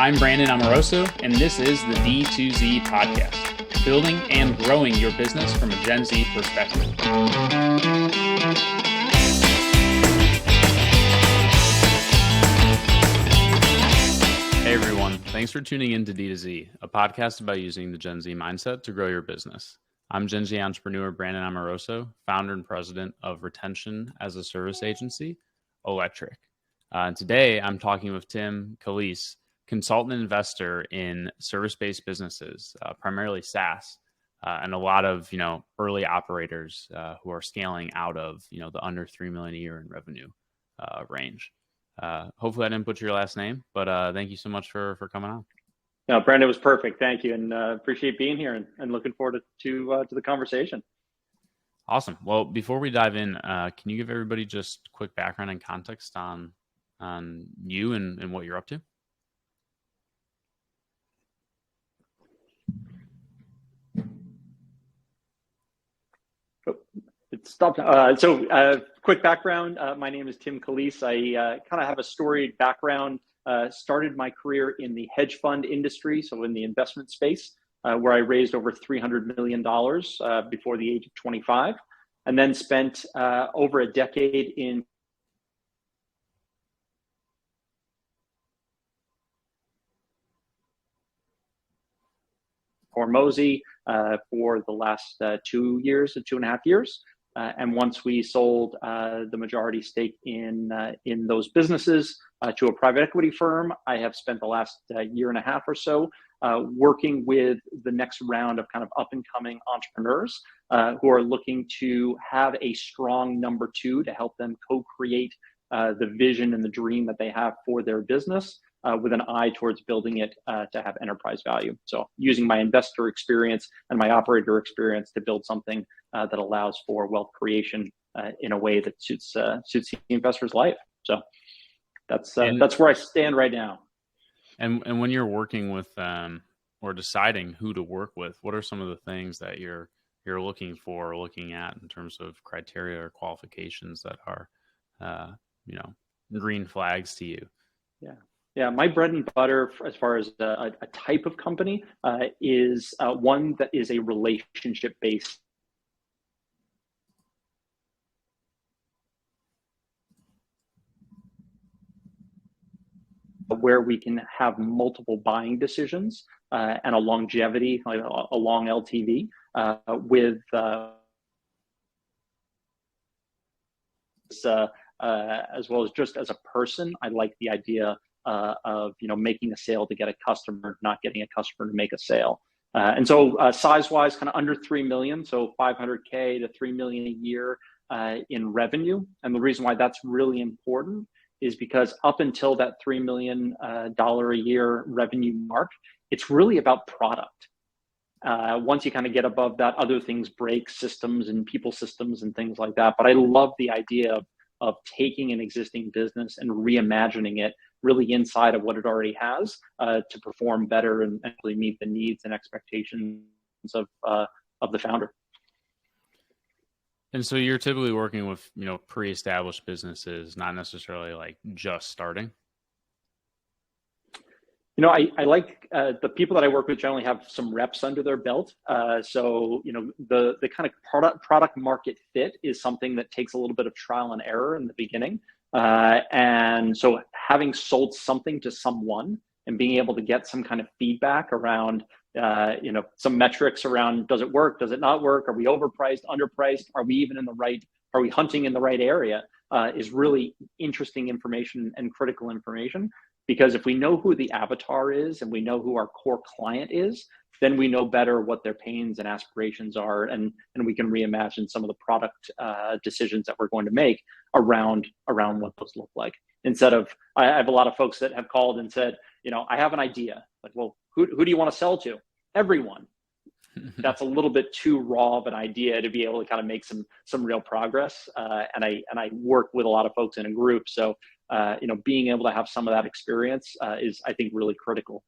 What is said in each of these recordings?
I'm Brandon Amoroso, and this is the D2Z podcast, building and growing your business from a Gen Z perspective. Hey everyone, thanks for tuning in to D2Z, a podcast about using the Gen Z mindset to grow your business. I'm Gen Z entrepreneur Brandon Amoroso, founder and president of Retention as a Service Agency, Electric. And today I'm talking with Tim Calise, consultant investor in service-based businesses, primarily SaaS, and a lot of early operators who are scaling out of the under $3 million a year in revenue range. Hopefully I didn't butcher your last name, but thank you so much for coming on. No, Brandon, was perfect. Thank you, and appreciate being here and looking forward to the conversation. Awesome. Well, before we dive in, can you give everybody just quick background and context on you and what you're up to? It stopped. Quick background. My name is Tim Calise. I kind of have a storied background. Started my career in the hedge fund industry, so in the investment space, where I raised over $300 million before the age of 25, and then spent over a decade in Hormozy for the last 2.5 years. And once we sold the majority stake in those businesses to a private equity firm, I have spent the last 1.5 or so working with the next round of kind of up and coming entrepreneurs who are looking to have a strong number two to help them co-create the vision and the dream that they have for their business, with an eye towards building it to have enterprise value. So using my investor experience and my operator experience to build something that allows for wealth creation in a way that suits the investor's life. So that's where I stand right now. And when you're working with or deciding who to work with, what are some of the things that you're looking for or looking at in terms of criteria or qualifications that are green flags to you? Yeah, my bread and butter as far as a type of company is one that is a relationship-based. Where we can have multiple buying decisions and a longevity, like a long LTV with as well as just as a person. I like the idea of making a sale to get a customer, not getting a customer to make a sale. And so size-wise, kind of under 3 million, so 500K to 3 million a year in revenue. And the reason why that's really important is because up until that $3 million a year revenue mark, it's really about product. Once you kind of get above that, other things break, systems and people systems and things like that. But I love the idea of taking an existing business and reimagining it really inside of what it already has to perform better and actually meet the needs and expectations of the founder. And so you're typically working with, pre-established businesses, not necessarily like just starting. I like the people that I work with generally have some reps under their belt. So the kind of product market fit is something that takes a little bit of trial and error in the beginning. And so having sold something to someone and being able to get some kind of feedback around, some metrics around, does it work? Does it not work? Are we overpriced, underpriced? Are we even are we hunting in the right area? Is really interesting information and critical information. Because if we know who the avatar is and we know who our core client is, then we know better what their pains and aspirations are, and we can reimagine some of the product decisions that we're going to make around what those look like. Instead of, I have a lot of folks that have called and said, I have an idea. Like, well, who do you want to sell to? Everyone. That's a little bit too raw of an idea to be able to kind of make some real progress. And I work with a lot of folks in a group, so being able to have some of that experience is, I think, really critical.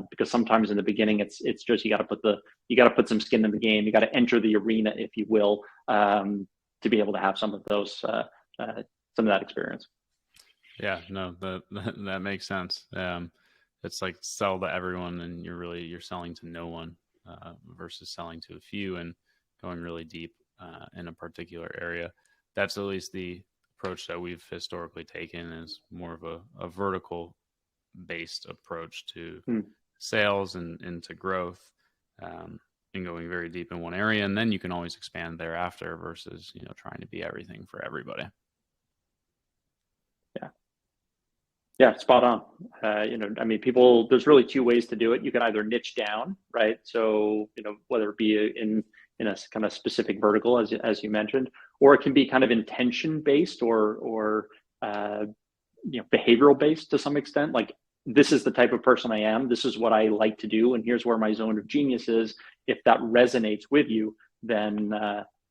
Because sometimes in the beginning, it's just you got to put some skin in the game. You got to enter the arena, if you will, to be able to have some of that experience. Yeah, no, that makes sense. it's like sell to everyone and you're selling to no one, versus selling to a few and going really deep in a particular area. That's at least the approach that we've historically taken, is more of a vertical based approach to sales and to growth, and going very deep in one area, and then you can always expand thereafter, versus trying to be everything for everybody. Yeah, spot on. There's really two ways to do it. You can either niche down, right? So, whether it be in a kind of specific vertical, as you mentioned, or it can be kind of intention based or behavioral based to some extent. Like, this is the type of person I am. This is what I like to do, and here's where my zone of genius is. If that resonates with you, then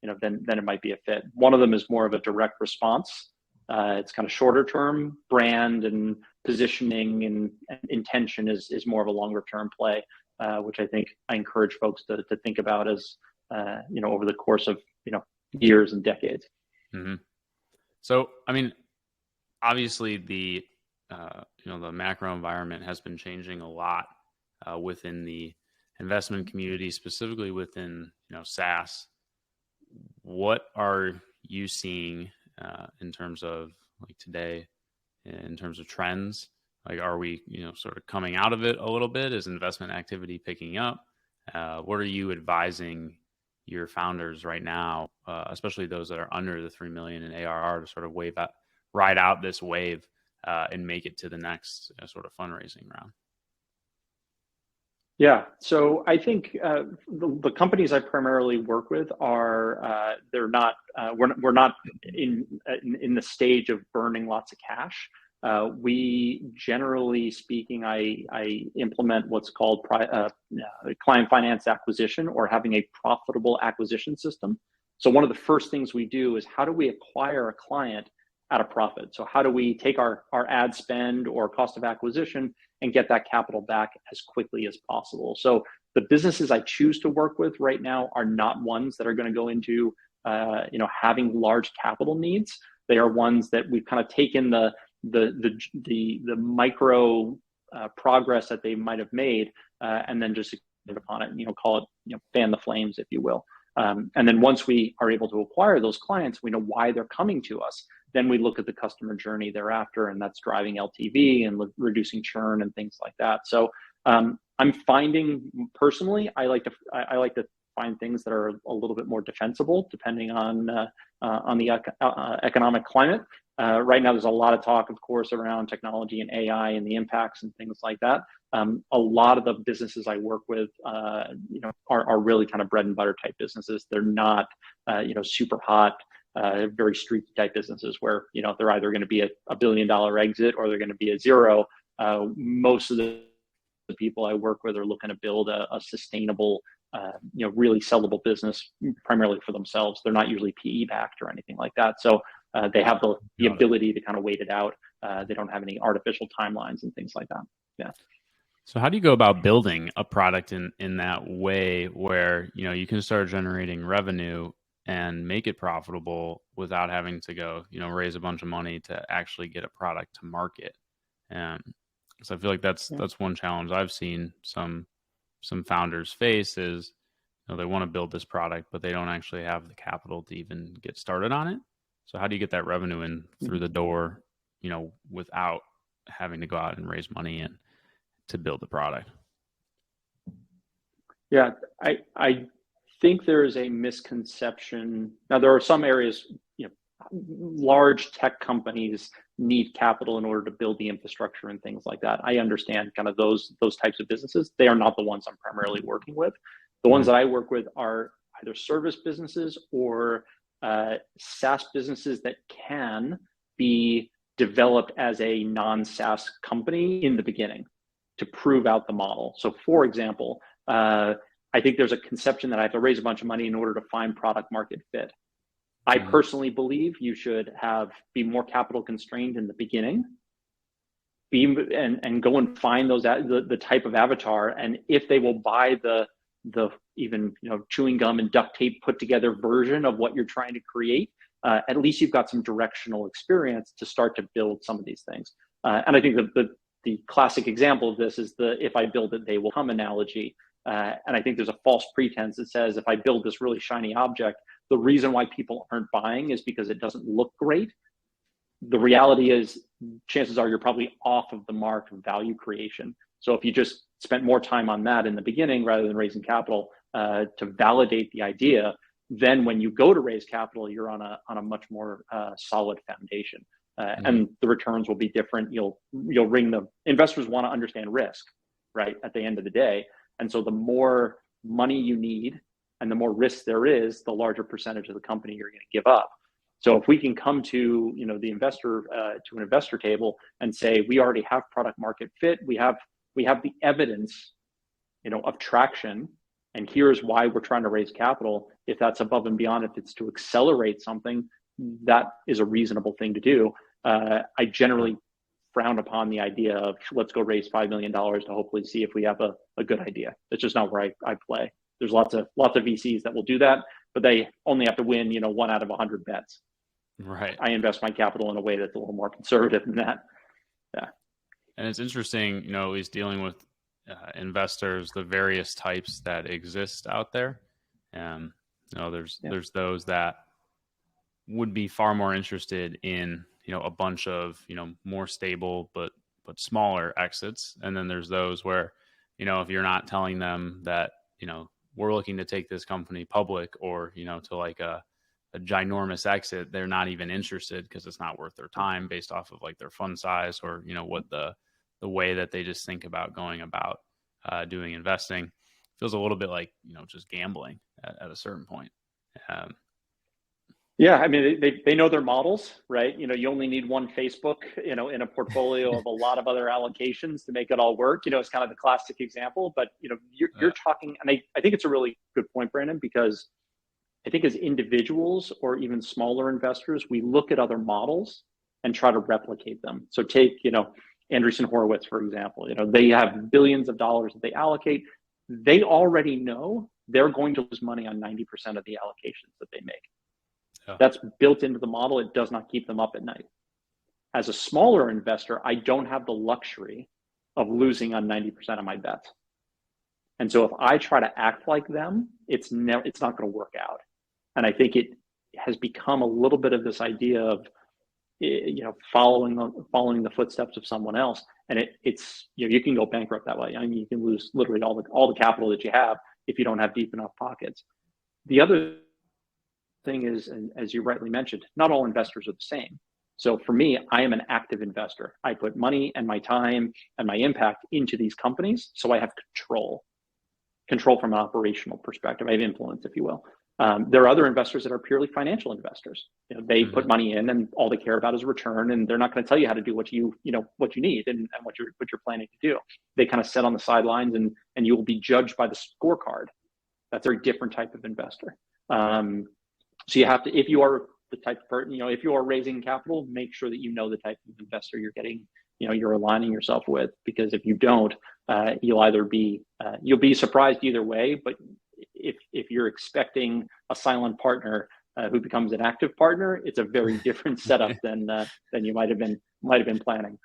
it might be a fit. One of them is more of a direct response. It's kind of shorter term. Brand and positioning and intention is more of a longer term play, which I think I encourage folks to think about as over the course of years and decades. Mm-hmm. So, obviously the the macro environment has been changing a lot within the investment community, specifically within SaaS. What are you seeing in terms of like today, in terms of trends? Like, are we sort of coming out of it a little bit? Is investment activity picking up? What are you advising your founders right now, especially those that are under the 3 million in ARR, to sort of ride out this wave and make it to the next sort of fundraising round? Yeah, so I think the companies I primarily work with are they're not we're not in the stage of burning lots of cash. We, generally speaking, I implement what's called client finance acquisition, or having a profitable acquisition system. So one of the first things we do is, how do we acquire a client at a profit? So how do we take our ad spend or cost of acquisition and get that capital back as quickly as possible? So the businesses I choose to work with right now are not ones that are going to go into having large capital needs. They are ones that we've kind of taken the micro progress that they might have made, and then just expand upon it, call it, fan the flames, if you will. And then once we are able to acquire those clients, we know why they're coming to us. Then we look at the customer journey thereafter, and that's driving LTV and reducing churn and things like that. So I'm finding, personally, I like to find things that are a little bit more defensible, depending on the economic climate. Right now, there's a lot of talk, of course, around technology and AI and the impacts and things like that. A lot of the businesses I work with, are really kind of bread and butter type businesses. They're not, super hot, very street type businesses where, they're either going to be a $1 billion exit or they're going to be a zero. Most of the people I work with are looking to build a sustainable, really sellable business primarily for themselves. They're not usually PE backed or anything like that. So they have the ability to kind of wait it out. They don't have any artificial timelines and things like that. Yeah. So how do you go about building a product in that way where, you can start generating revenue and make it profitable without having to go, raise a bunch of money to actually get a product to market? So I feel like that's one challenge I've seen some founders face is, they want to build this product, but they don't actually have the capital to even get started on it. So how do you get that revenue in through the door, without having to go out and raise money and to build the product? Yeah, I think there is a misconception. Now, there are some areas, large tech companies need capital in order to build the infrastructure and things like that. I understand kind of those types of businesses. They are not the ones I'm primarily working with. The ones that I work with are either service businesses or SaaS businesses that can be developed as a non-SaaS company in the beginning to prove out the model. So, for example, I think there's a conception that I have to raise a bunch of money in order to find product market fit. I personally believe you should be more capital constrained in the beginning, and go and find the type of avatar. And if they will buy the even chewing gum and duct tape put together version of what you're trying to create, at least you've got some directional experience to start to build some of these things. And I think the classic example of this is the "if I build it, they will come" analogy. And I think there's a false pretense that says if I build this really shiny object, the reason why people aren't buying is because it doesn't look great. The reality is, chances are you're probably off of the mark of value creation. So if you just spent more time on that in the beginning rather than raising capital to validate the idea, then when you go to raise capital, you're on a much more solid foundation, and the returns will be different. You'll ring the investors want to understand risk, right? At the end of the day, and so the more money you need and the more risk there is, the larger percentage of the company you're going to give up. So if we can come to the investor to an investor table and say we already have product market fit, we have the evidence, of traction, and here's why we're trying to raise capital. If that's above and beyond, if it's to accelerate something, that is a reasonable thing to do. I generally frown upon the idea of let's go raise $5 million to hopefully see if we have a good idea. That's just not where I play. There's lots of VCs that will do that, but they only have to win, 1 out of 100 bets. Right. I invest my capital in a way that's a little more conservative than that. Yeah. And it's interesting, at least dealing with investors, the various types that exist out there. There's those that would be far more interested in, a bunch of, more stable but smaller exits. And then there's those where, if you're not telling them that, we're looking to take this company public or, to like a ginormous exit, they're not even interested because it's not worth their time based off of like their fund size or, what the way that they just think about going about doing investing. Feels a little bit like, just gambling at a certain point. Yeah, I mean, they know their models, right? You only need one Facebook, in a portfolio of a lot of other allocations to make it all work. It's kind of the classic example, but you're talking, and I think it's a really good point, Brandon, because I think as individuals or even smaller investors, we look at other models and try to replicate them. So take, Andreessen Horowitz, for example, they have billions of dollars that they allocate. They already know they're going to lose money on 90% of the allocations that they make. Yeah. That's built into the model. It does not keep them up at night. As a smaller investor, I don't have the luxury of losing on 90% of my bets. And so if I try to act like them, it's not going to work out. And I think it has become a little bit of this idea of, following the footsteps of someone else. And it's you can go bankrupt that way. I mean, you can lose literally all the capital that you have if you don't have deep enough pockets. The other thing is, and as you rightly mentioned, not all investors are the same. So for me, I am an active investor. I put money and my time and my impact into these companies. So I have control from an operational perspective. I have influence, if you will. There are other investors that are purely financial investors. They put money in, and all they care about is return, and they're not going to tell you how to do what you need and what you're planning to do. They kind of sit on the sidelines, and you will be judged by the scorecard. That's a very different type of investor. So you have to, if you are the type of person, if you are raising capital, make sure that you know the type of investor you're getting, you're aligning yourself with, because if you don't, you'll be surprised either way. But if you're expecting a silent partner who becomes an active partner, it's a very different setup than you might have been planning.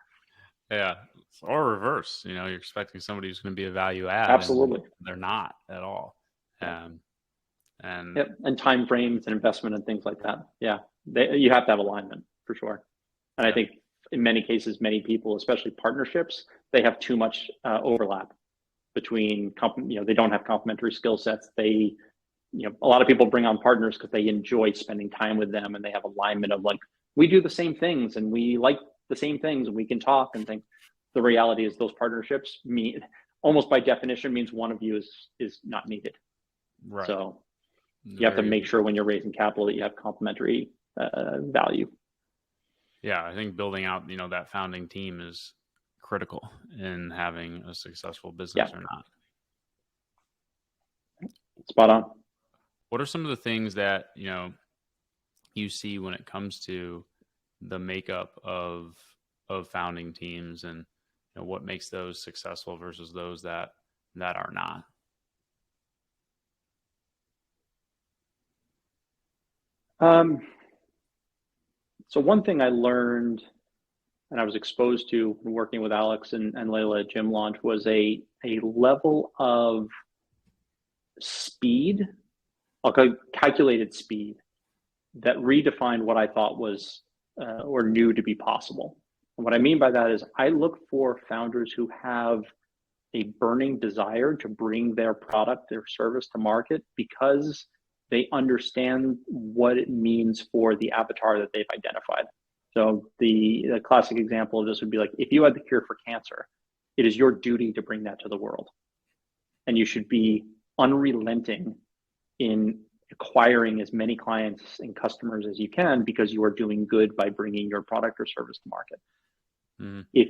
Yeah, or reverse. You're expecting somebody who's going to be a value add. Absolutely, and they're not at all. And time frames and investment and things like that. Yeah, you have to have alignment for sure. And I think in many cases, many people, especially partnerships, they have too much overlap between they don't have complementary skill sets. A lot of people bring on partners because they enjoy spending time with them, and they have alignment of like, we do the same things and we like the same things and we can talk and things. The reality is those partnerships almost by definition means one of you is not needed. Right. So you have to make sure when you're raising capital that you have complementary value. Yeah, I think building out, that founding team is critical in having a successful business or not. Spot on. What are some of the things that, you see when it comes to the makeup of founding teams, and what makes those successful versus those that are not? So one thing I learned and I was exposed to working with Alex and Layla at Gym Launch was a level of speed, calculated speed, that redefined what I thought was or knew to be possible. And what I mean by that is I look for founders who have a burning desire to bring their product, their service to market because they understand what it means for the avatar that they've identified. So the classic example of this would be like, if you had the cure for cancer, it is your duty to bring that to the world. And you should be unrelenting in acquiring as many clients and customers as you can because you are doing good by bringing your product or service to market. Mm-hmm. If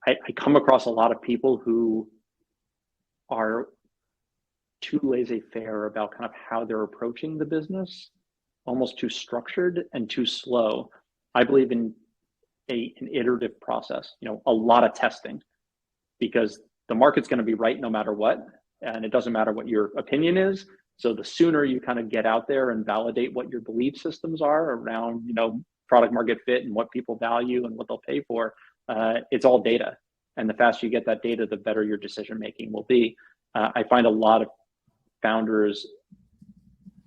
I come across a lot of people who are too laissez-faire about kind of how they're approaching the business, almost too structured and too slow. I believe in an iterative process, a lot of testing, because the market's going to be right no matter what, and it doesn't matter what your opinion is. So the sooner you kind of get out there and validate what your belief systems are around, product market fit and what people value and what they'll pay for, it's all data. And the faster you get that data, the better your decision making will be. I find a lot of founders,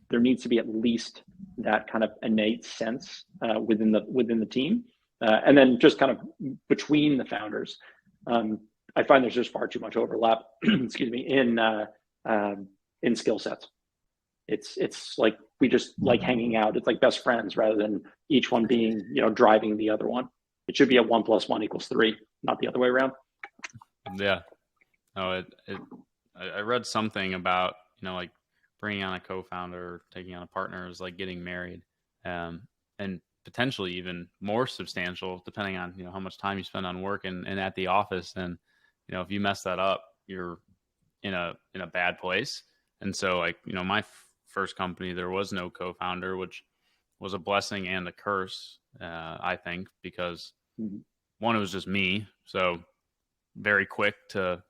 there needs to be at least that kind of innate sense within the team, and then just kind of between the founders. I find there's just far too much overlap. excuse me, in skill sets. It's like we just like hanging out. It's like best friends rather than each one being driving the other one. It should be a 1 + 1 = 3, not the other way around. Yeah. No, I read something about, like bringing on a co-founder or taking on a partner is like getting married, and potentially even more substantial depending on, how much time you spend on work and at the office. And, if you mess that up, you're in a bad place. And so like, my first company, there was no co-founder, which was a blessing and a curse, I think, because one, it was just me. So very quick to,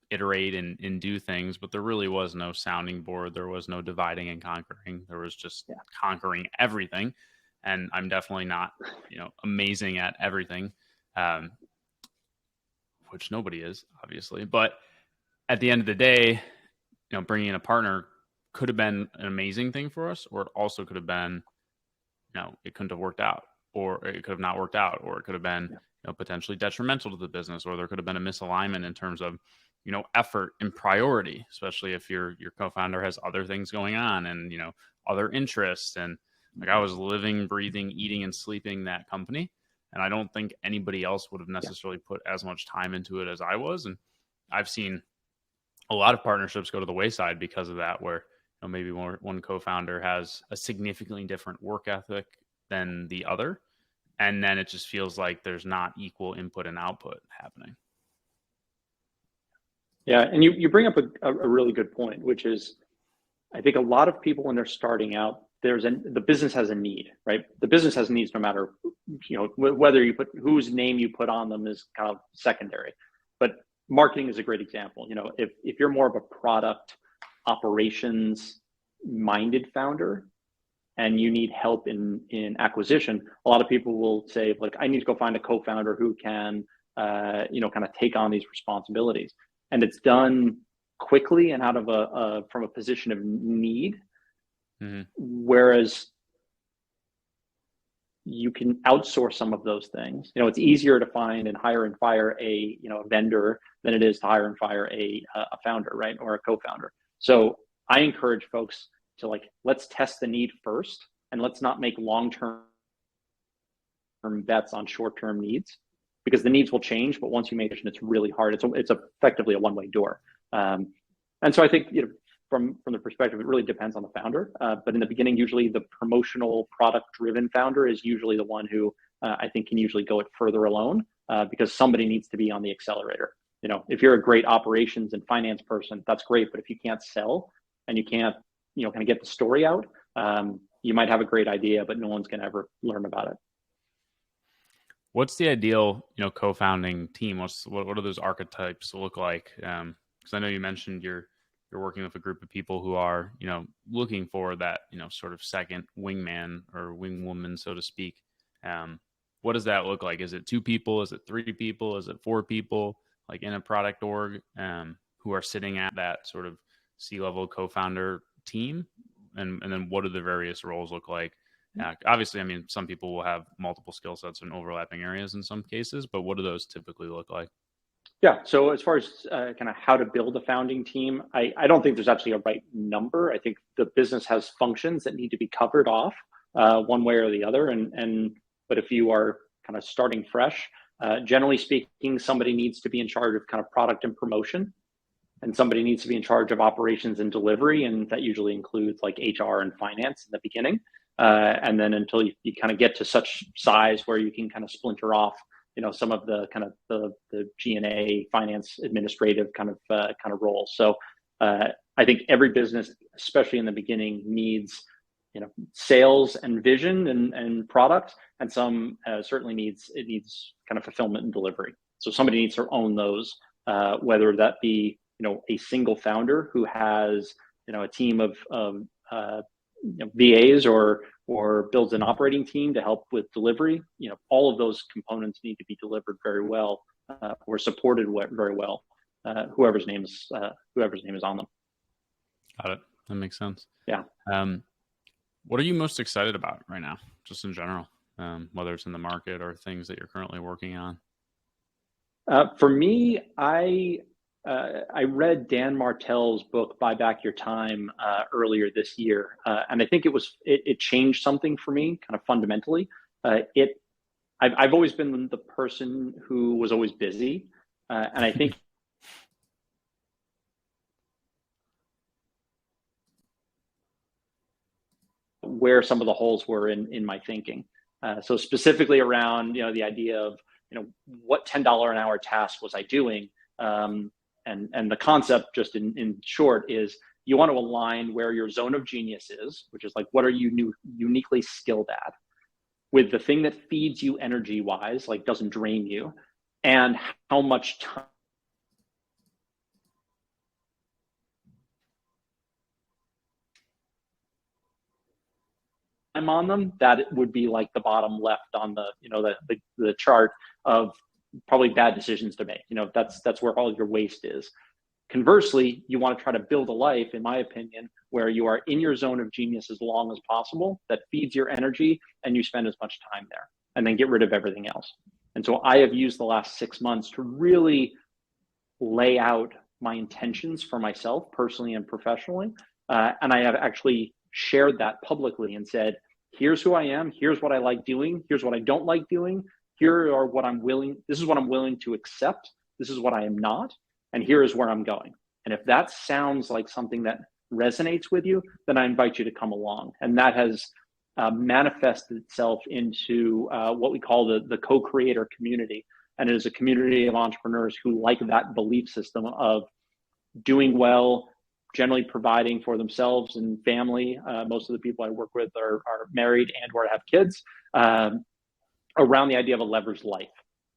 iterate and do things, but there really was no sounding board. There was no dividing and conquering. There was just conquering everything. And I'm definitely not, amazing at everything, which nobody is, obviously. But at the end of the day, bringing in a partner could have been an amazing thing for us, or it also could have been, it couldn't have worked out, or it could have not worked out, or it could have been potentially detrimental to the business, or there could have been a misalignment in terms of, effort and priority, especially if your co-founder has other things going on and, other interests. And like I was living, breathing, eating, and sleeping that company. And I don't think anybody else would have necessarily put as much time into it as I was. And I've seen a lot of partnerships go to the wayside because of that, where maybe one co-founder has a significantly different work ethic than the other. And then it just feels like there's not equal input and output happening. Yeah, and you bring up a really good point, which is, I think a lot of people when they're starting out, the business has a need, right? The business has needs no matter, whether you put whose name you put on them is kind of secondary. But marketing is a great example. If you're more of a product operations minded founder and you need help in acquisition, a lot of people will say, like, I need to go find a co-founder who can, kind of take on these responsibilities. And it's done quickly and out of from a position of need. Mm-hmm. Whereas you can outsource some of those things. It's easier to find and hire and fire a vendor than it is to hire and fire a founder, right, or a co-founder. So I encourage folks to let's test the need first, and let's not make long-term bets on short-term needs, because the needs will change. But once you make it, it's really hard. It's effectively a one-way door. And so I think from the perspective, it really depends on the founder. But in the beginning, usually the promotional product-driven founder is usually the one who I think can usually go it further alone, because somebody needs to be on the accelerator. If you're a great operations and finance person, that's great. But if you can't sell and you can't, kind of get the story out, you might have a great idea, but no one's going to ever learn about it. What's the ideal, co-founding team? What do those archetypes look like? Because I know you mentioned you're working with a group of people who are, looking for that, sort of second wingman or wingwoman, so to speak. what does that look like? Is it 2 people? Is it 3 people? Is it 4 people, like in a product org, who are sitting at that sort of C-level co-founder team? And then what do the various roles look like? Obviously, I mean, some people will have multiple skill sets in overlapping areas in some cases, but what do those typically look like? Yeah. So as far as kind of how to build a founding team, I don't think there's actually a right number. I think the business has functions that need to be covered off one way or the other. But if you are kind of starting fresh, generally speaking, somebody needs to be in charge of kind of product and promotion, and somebody needs to be in charge of operations and delivery, and that usually includes like HR and finance in the beginning. And then until you kind of get to such size where you can kind of splinter off, some of the kind of the G&A, finance, administrative kind of roles. So I think every business, especially in the beginning, needs sales and vision and product, and some certainly needs kind of fulfillment and delivery. So somebody needs to own those, whether that be a single founder who has a team of VAs or builds an operating team to help with delivery. All of those components need to be delivered very well or supported very well. Whoever's name is on them. Got it. That makes sense. Yeah. What are you most excited about right now, just in general, whether it's in the market or things that you're currently working on? For me, I read Dan Martell's book "Buy Back Your Time" earlier this year, and I think it changed something for me, kind of fundamentally. I've always been the person who was always busy, and I think where some of the holes were in my thinking. So specifically around the idea of what $10 an hour task was I doing. And the concept, just in short, is you want to align where your zone of genius is, which is like, what are you uniquely skilled at, with the thing that feeds you energy wise, like doesn't drain you, and how much time on them. That would be like the bottom left on the chart of probably bad decisions to make. That's where all your waste is. Conversely, you want to try to build a life, in my opinion, where you are in your zone of genius as long as possible, that feeds your energy, and you spend as much time there, and then get rid of everything else. And so I have used the last 6 months to really lay out my intentions for myself, personally and professionally. And I have actually shared that publicly and said, here's who I am, here's what I like doing, here's what I don't like doing, this is what I'm willing to accept, this is what I am not, and here is where I'm going. And if that sounds like something that resonates with you, then I invite you to come along. And that has manifested itself into what we call the co-creator community. And it is a community of entrepreneurs who like that belief system of doing well, generally providing for themselves and family. Most of the people I work with are married and or have kids, around the idea of a leveraged life.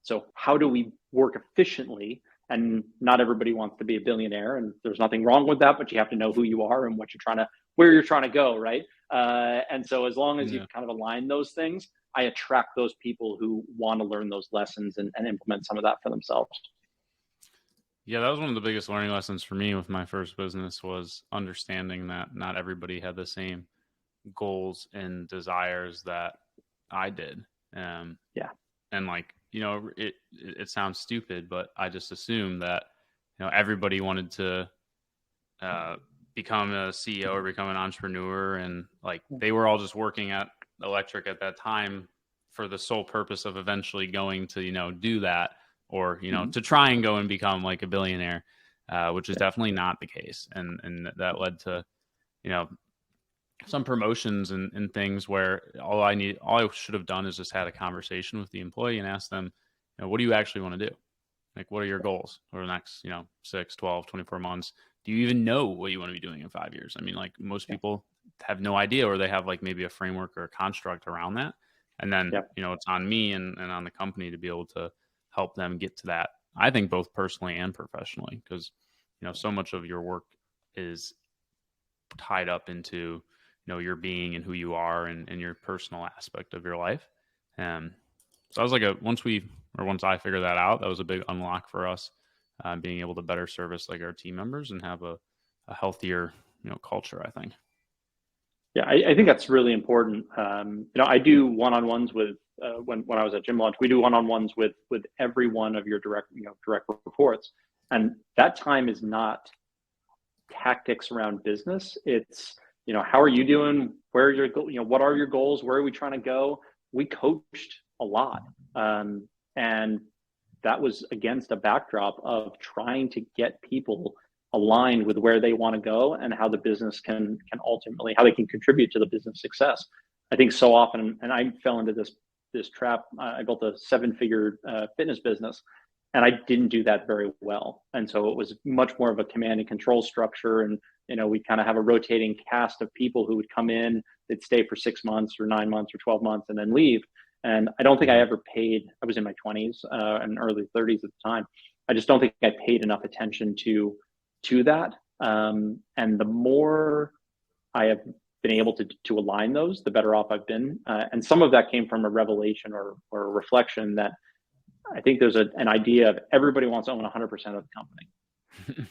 So how do we work efficiently? And not everybody wants to be a billionaire, and there's nothing wrong with that, but you have to know who you are and where you're trying to go, right? And so as long as you kind of align those things, I attract those people who want to learn those lessons and implement some of that for themselves. Yeah, that was one of the biggest learning lessons for me with my first business, was understanding that not everybody had the same goals and desires that I did. Yeah. And it sounds stupid, but I just assumed that, everybody wanted to become a CEO or become an entrepreneur. And they were all just working at Electric at that time for the sole purpose of eventually going to, do that, or, to try and go and become like a billionaire, which is definitely not the case. And that led to, some promotions and things where all I should have done is just had a conversation with the employee and asked them, what do you actually want to do? Like, what are your goals over the next, 6, 12, 24 months? Do you even know what you want to be doing in 5 years? I mean, most people have no idea, or they have maybe a framework or a construct around that. And then, it's on me and on the company to be able to help them get to that. I think both personally and professionally, because, so much of your work is tied up into, your being and who you are and your personal aspect of your life. So I was like once I figured that out, that was a big unlock for us, being able to better service like our team members and have a healthier, culture, I think. Yeah, I think that's really important. I do one-on-ones with when I was at Gym Launch, we do one-on-ones with every one of your direct reports, and that time is not tactics around business. It's how are you doing? Where are your what are your goals? Where are we trying to go? We coached a lot, and that was against a backdrop of trying to get people aligned with where they want to go and how the business can ultimately, how they can contribute to the business success. I think so often, and I fell into this trap. I built a 7-figure fitness business, and I didn't do that very well. And so it was much more of a command and control structure. And we kind of have a rotating cast of people who would come in, they'd stay for 6 months or 9 months or 12 months and then leave. And I don't think I ever paid. I was in my 20s and early 30s at the time. I just don't think I paid enough attention to that. And the more I have been able to align those, the better off I've been. And some of that came from a revelation or a reflection that I think there's an idea of everybody wants to own 100% of the company.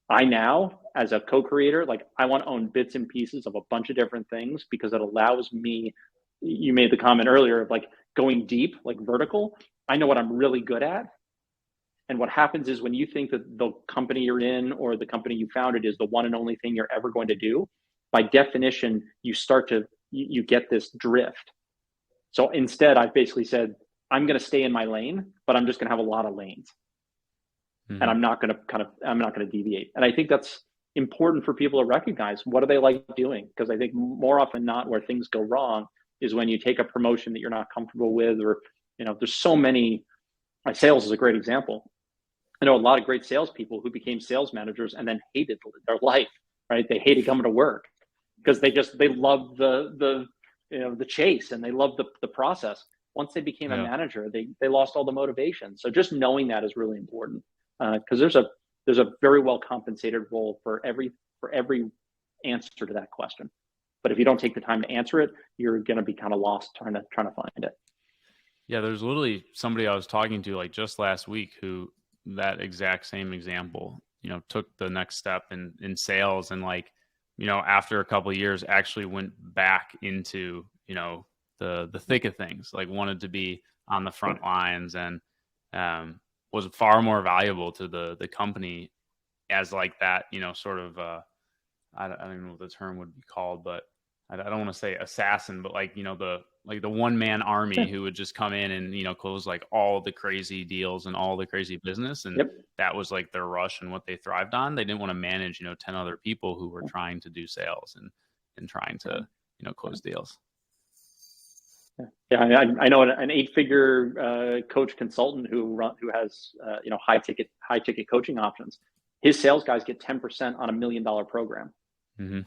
I now, as a co-creator, I want to own bits and pieces of a bunch of different things because it allows me. You made the comment earlier of going deep, vertical. I know what I'm really good at. And what happens is when you think that the company you're in or the company you founded is the one and only thing you're ever going to do, by definition, you start to, you get this drift. So instead, I've basically said, I'm going to stay in my lane, but I'm just going to have a lot of lanes. And I'm not going to deviate. And I think that's important for people to recognize. What do they like doing? Because I think more often than not, where things go wrong is when you take a promotion that you're not comfortable with, or, there's so many, sales is a great example. I know a lot of great salespeople who became sales managers and then hated their life, right? They hated coming to work because they love the chase and they love the process. Once they became a manager, they lost all the motivation. So just knowing that is really important because there's a very well compensated role for every answer to that question. But if you don't take the time to answer it, you're going to be kind of lost trying to find it. Yeah, there's literally somebody I was talking to just last week who that exact same example, took the next step in sales and after a couple of years actually went back into, the thick of things, wanted to be on the front lines and was far more valuable to the company as that, sort of, I don't even know what the term would be called, but I don't want to say assassin, but the one-man army who would just come in and, close all the crazy deals and all the crazy business. And that was their rush and what they thrived on. They didn't want to manage, 10 other people who were trying to do sales and trying to, close deals. Yeah, I know an 8-figure coach consultant who has high ticket coaching options. His sales guys get 10% on $1 million program. Mm-hmm.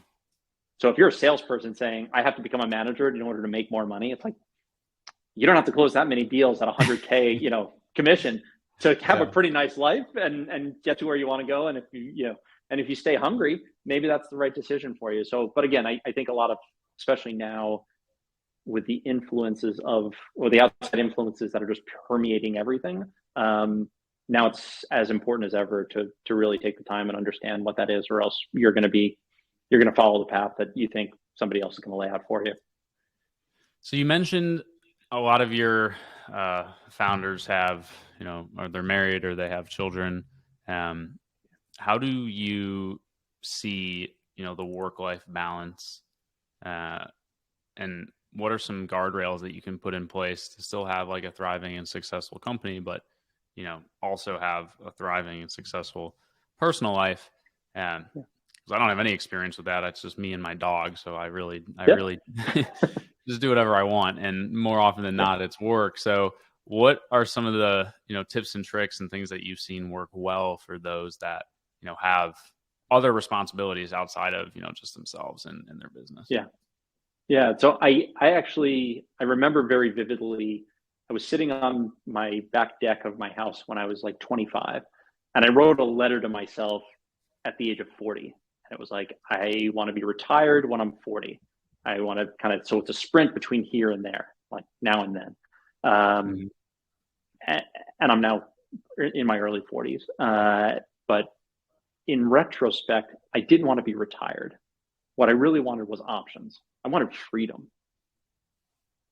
So if you're a salesperson saying I have to become a manager in order to make more money, it's you don't have to close that many deals at 100K commission to have a pretty nice life and get to where you want to go. And if you stay hungry, maybe that's the right decision for you. So, but again, I think a lot of, especially now, with the influences or the outside influences that are just permeating everything. Now it's as important as ever to really take the time and understand what that is, or else you're going to follow the path that you think somebody else is going to lay out for you. So you mentioned a lot of your founders have, or they're married or they have children. How do you see, the work-life balance and what are some guardrails that you can put in place to still have a thriving and successful company, but, also have a thriving and successful personal life? Because I don't have any experience with that. It's just me and my dog. So I really just do whatever I want. And more often than not, it's work. So what are some of the, tips and tricks and things that you've seen work well for those that, have other responsibilities outside of, just themselves and their business? Yeah. So I remember very vividly, I was sitting on my back deck of my house when I was 25, and I wrote a letter to myself at the age of 40. And it was I want to be retired when I'm 40. I want to so it's a sprint between here and there, now and then. Mhm. And I'm now in my early 40s. But in retrospect, I didn't want to be retired. What I really wanted was options. I wanted freedom.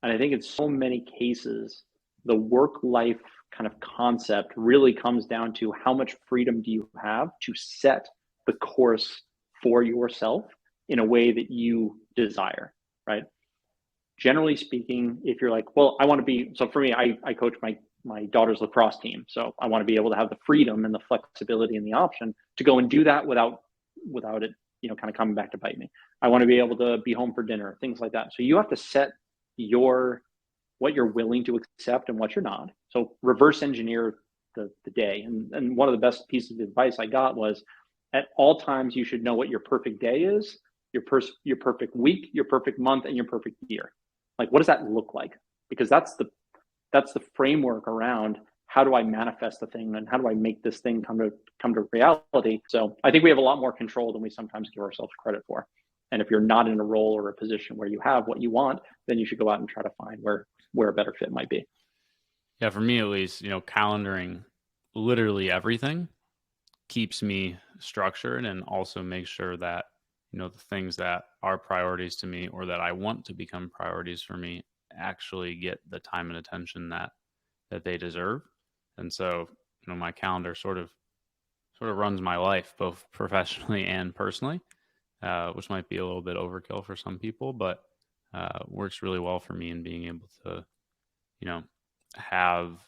And I think in so many cases, the work-life kind of concept really comes down to how much freedom do you have to set the course for yourself in a way that you desire, right? Generally speaking, if you're like, well, I want to be, so for me, I coach my daughter's lacrosse team. So I want to be able to have the freedom and the flexibility and the option to go and do that without it, kind of coming back to bite me. I want to be able to be home for dinner, things like that. So you have to set what you're willing to accept and what you're not. So reverse engineer the day. And one of the best pieces of advice I got was, at all times, you should know what your perfect day is, your perfect week, your perfect month, and your perfect year. Like, what does that look like? Because that's the framework around how do I manifest the thing and how do I make this thing come to reality. So I think we have a lot more control than we sometimes give ourselves credit for. And if you're not in a role or a position where you have what you want, then you should go out and try to find where a better fit might be. Yeah, for me at least, calendaring literally everything keeps me structured and also makes sure that, the things that are priorities to me or that I want to become priorities for me actually get the time and attention that they deserve. And so, my calendar sort of runs my life, both professionally and personally, which might be a little bit overkill for some people, but works really well for me in being able to, have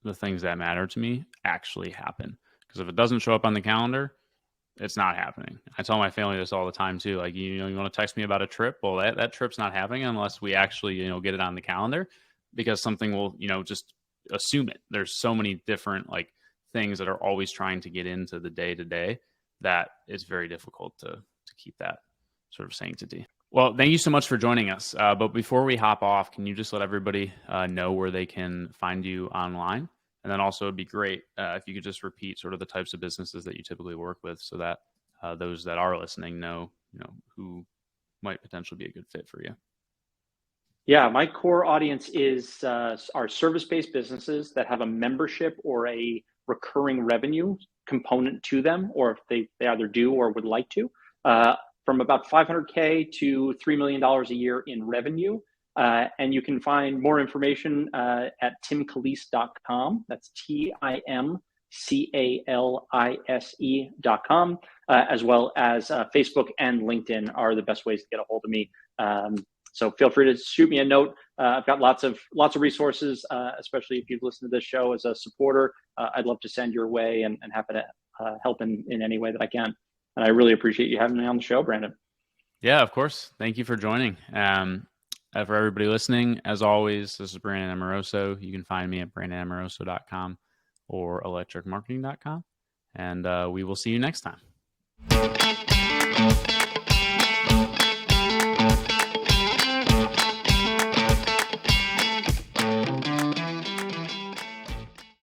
the things that matter to me actually happen. Because if it doesn't show up on the calendar, it's not happening. I tell my family this all the time too. Like, you want to text me about a trip? Well, that trip's not happening unless we actually, get it on the calendar, because something will, just assume it. There's so many different things that are always trying to get into the day to day that it's very difficult to keep that sort of sanctity. Well, thank you so much for joining us. But before we hop off, can you just let everybody know where they can find you online? And then also it'd be great if you could just repeat sort of the types of businesses that you typically work with, so that those that are listening know, who might potentially be a good fit for you. Yeah, my core audience is our service-based businesses that have a membership or a recurring revenue component to them, or if they either do or would like to, from about $500K to $3 million a year in revenue. And you can find more information at timcalise.com. That's TIMCALISE.com, as well as Facebook and LinkedIn are the best ways to get a hold of me. So feel free to shoot me a note. I've got lots of resources, especially if you've listened to this show as a supporter. I'd love to send your way and happy to help in any way that I can. And I really appreciate you having me on the show, Brandon. Yeah, of course. Thank you for joining. For everybody listening, as always, this is Brandon Amoroso. You can find me at brandonamoroso.com or electricmarketing.com. And we will see you next time.